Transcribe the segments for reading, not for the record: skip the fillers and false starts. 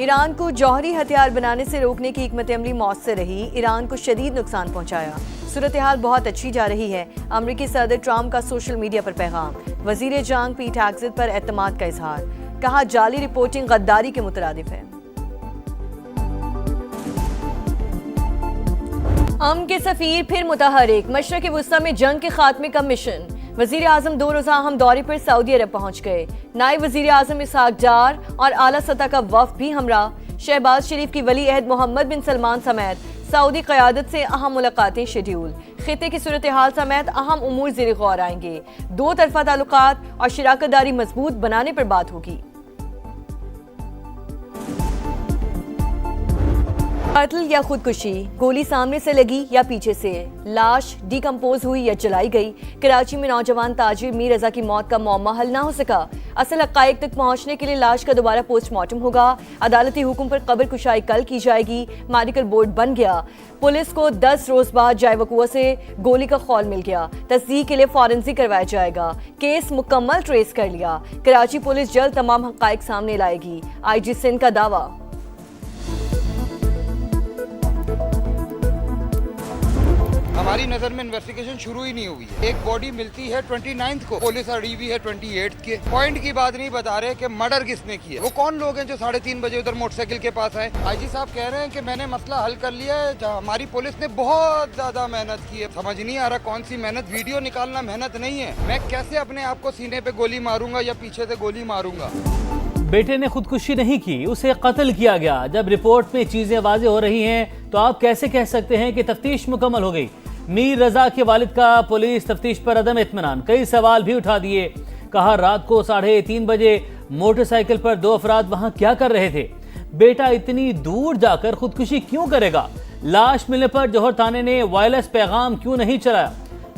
ایران کو جوہری ہتھیار بنانے سے روکنے کی حکمت عملی مؤثر رہی، ایران کو شدید نقصان پہنچایا۔ صورتحال بہت اچھی جا رہی ہے، امریکی صدر ٹرمپ کا سوشل میڈیا پر پیغام۔ وزیر جنگ پیٹ ہیگزیت پر اعتماد کا اظہار، کہا جعلی رپورٹنگ غداری کے مترادف ہے۔ امن کے سفیر پھر متحرک، مشرق وسطی میں جنگ کے خاتمے کا مشن۔ وزیر اعظم 2 روزہ اہم دورے پر سعودی عرب پہنچ گئے، نائب وزیر اعظم اسحاق ڈار اور اعلیٰ سطح کا وفد بھی ہمراہ۔ شہباز شریف کی ولی عہد محمد بن سلمان سمیت سعودی قیادت سے اہم ملاقاتیں شیڈیول۔ خطے کی صورتحال سمیت اہم امور زیر غور آئیں گے، دو طرفہ تعلقات اور شراکت داری مضبوط بنانے پر بات ہوگی۔ قتل یا خودکشی، گولی سامنے سے لگی یا پیچھے سے، لاش ڈی کمپوز ہوئی یا جلائی گئی۔ کراچی میں نوجوان تاجر میر رضا کی موت کا معمہ حل نہ ہو سکا، اصل حقائق تک پہنچنے کے لیے لاش کا دوبارہ پوسٹ مارٹم ہوگا۔ عدالتی حکم پر قبر کشائی کل کی جائے گی، میڈیکل بورڈ بن گیا۔ پولیس کو 10 روز بعد جائے وقوع سے گولی کا خول مل گیا، تصدیق کے لیے فورنزک کروایا جائے گا، کیس مکمل ٹریس کر لیا۔ کراچی پولیس جلد تمام حقائق سامنے لائے گی، آئی جی سندھ کا دعویٰ۔ ہماری نظر میں انویسٹیگیشن شروع ہی نہیں ہوئی ہے۔ ایک باڈی ملتی ہے 29 کو، پولیس اڑی ہوئی ہے 28 کے۔ پوائنٹ کی بات نہیں بتا رہے کہ مرڈر کس نے کیا، وہ کون لوگ ہیں جو 3:30 بجے ادھر موٹر سائیکل کے پاس آئے۔ آئی جی صاحب کہہ رہے ہیں کہ میں نے مسئلہ حل کر لیا ہے، ہماری پولیس نے بہت زیادہ محنت کی ہے۔ سمجھ نہیں آ رہا کون سی محنت، ویڈیو نکالنا محنت نہیں ہے۔ میں کیسے اپنے آپ کو سینے پہ گولی ماروں گا یا پیچھے سے گولی ماروں گا؟ بیٹے نے خودکشی نہیں کی، اسے قتل کیا گیا۔ جب رپورٹ میں چیزیں واضح ہو رہی ہیں تو آپ کیسے کہہ سکتے ہیں کہ تفتیش مکمل ہو گئی؟ میر رضا کے والد کا پولیس تفتیش پر عدم اطمینان، کئی سوال بھی اٹھا دیے۔ کہا رات کو 3:30 بجے موٹر سائیکل پر 2 افراد وہاں کیا کر رہے تھے؟ بیٹا اتنی دور جا کر خودکشی کیوں کرے گا؟ لاش ملنے پر جوہر تھانے نے وائرلیس پیغام کیوں نہیں چلایا؟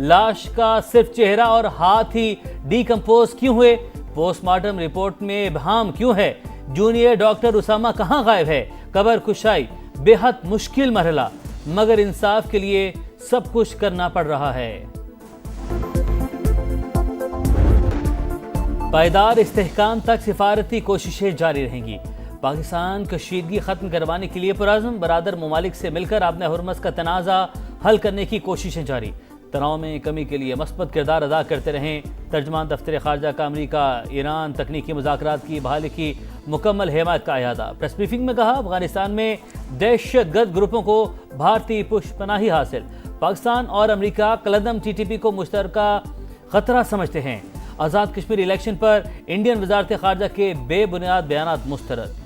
لاش کا صرف چہرہ اور ہاتھ ہی ڈی کمپوز کیوں ہوئے؟ پوسٹ مارٹم رپورٹ میں ابہام کیوں ہے؟ جونیئر ڈاکٹر اسامہ کہاں غائب ہے؟ قبر کشائی بے حد مشکل مرحلہ، مگر انصاف کے لیے سب کچھ کرنا پڑ رہا ہے۔ پائیدار استحکام تک سفارتی کوششیں جاری رہیں گی۔ پاکستان کشیدگی ختم کروانے کے لیے پرعزم، برادر ممالک سے مل کر آبِ ہرمز کا تنازع حل کرنے کی کوششیں جاری۔ تناؤ میں کمی کے لیے مثبت کردار ادا کرتے رہیں۔ ترجمان دفتر خارجہ کا امریکہ ایران تکنیکی مذاکرات کی بحالی کی مکمل حمایت کا اعادہ۔ پریس بریفنگ میں کہا افغانستان میں دہشت گرد گروپوں کو بھارتی پشت پناہی حاصل۔ پاکستان اور امریکہ کالعدم TTP کو مشترکہ خطرہ سمجھتے ہیں۔ آزاد کشمیر الیکشن پر انڈین وزارت خارجہ کے بے بنیاد بیانات مسترد۔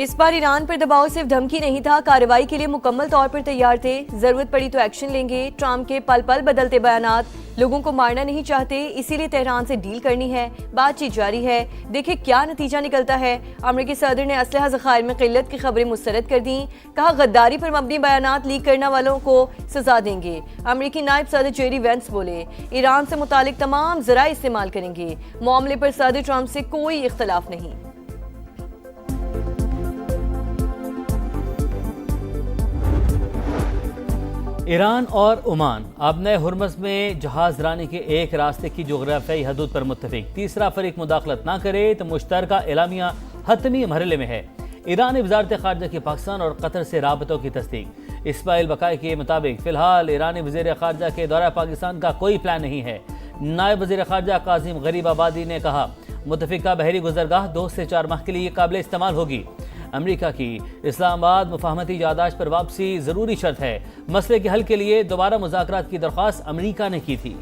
اس بار ایران پر دباؤ صرف دھمکی نہیں تھا، کارروائی کے لیے مکمل طور پر تیار تھے، ضرورت پڑی تو ایکشن لیں گے۔ ٹرمپ کے پل پل بدلتے بیانات، لوگوں کو مارنا نہیں چاہتے، اسی لیے تہران سے ڈیل کرنی ہے، بات چیت جاری ہے، دیکھیں کیا نتیجہ نکلتا ہے۔ امریکی صدر نے اسلحہ ذخائر میں قلت کی خبریں مسترد کر دیں، کہا غداری پر مبنی بیانات لیک کرنے والوں کو سزا دیں گے۔ امریکی نائب صدر جیری وینس بولے ایران سے متعلق تمام ذرائع استعمال کریں گے، معاملے پر صدر ٹرمپ سے کوئی اختلاف نہیں۔ ایران اور عمان آبِ ہرمز میں جہاز رانی کے ایک راستے کی جغرافیائی حدود پر متفق، تیسرا فریق مداخلت نہ کرے تو مشترکہ اعلامیہ حتمی مرحلے میں ہے۔ ایرانی وزارت خارجہ کی پاکستان اور قطر سے رابطوں کی تصدیق۔ اسماعیل بقائی کے مطابق فی الحال ایرانی وزیر خارجہ کے دورہ پاکستان کا کوئی پلان نہیں ہے۔ نائب وزیر خارجہ قاسم غریب آبادی نے کہا متفقہ بحری گزرگاہ 2 سے 4 ماہ کے لیے قابل استعمال ہوگی۔ امریکہ کی اسلام آباد مفاہمتی یادداشت پر واپسی ضروری شرط ہے۔ مسئلے کے حل کے لیے دوبارہ مذاکرات کی درخواست امریکہ نے کی تھی۔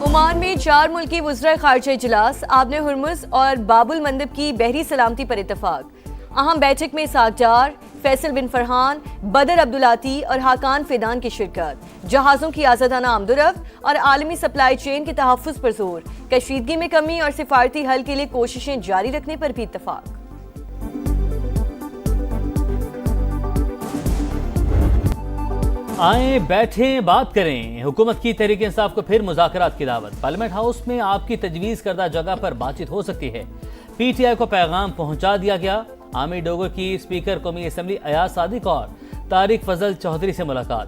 عمان میں 4 ملکی وزرائے خارجہ اجلاس، آبِ ہرمز اور باب المندب کی بحری سلامتی پر اتفاق۔ اہم بیٹھک میں اسحاق ڈار، فیصل بن فرحان، بدر عبدالعاطی اور حاکان فیدان کی شرکت۔ جہازوں کی آزادانہ آمد و رفت اور عالمی سپلائی چین کے تحفظ پر زور، کشیدگی میں کمی اور سفارتی حل کے لیے کوششیں جاری رکھنے پر بھی اتفاق۔ آئیں بیٹھیں بات کریں، حکومت کی تحریک انصاف کو پھر مذاکرات کی دعوت۔ پارلیمنٹ ہاؤس میں آپ کی تجویز کردہ جگہ پر بات چیت ہو سکتی ہے۔ PTI کو پیغام پہنچا دیا گیا۔ عامر ڈوگر کی اسپیکر قومی اسمبلی ایاز صادق اور طارق فضل چودھری سے ملاقات۔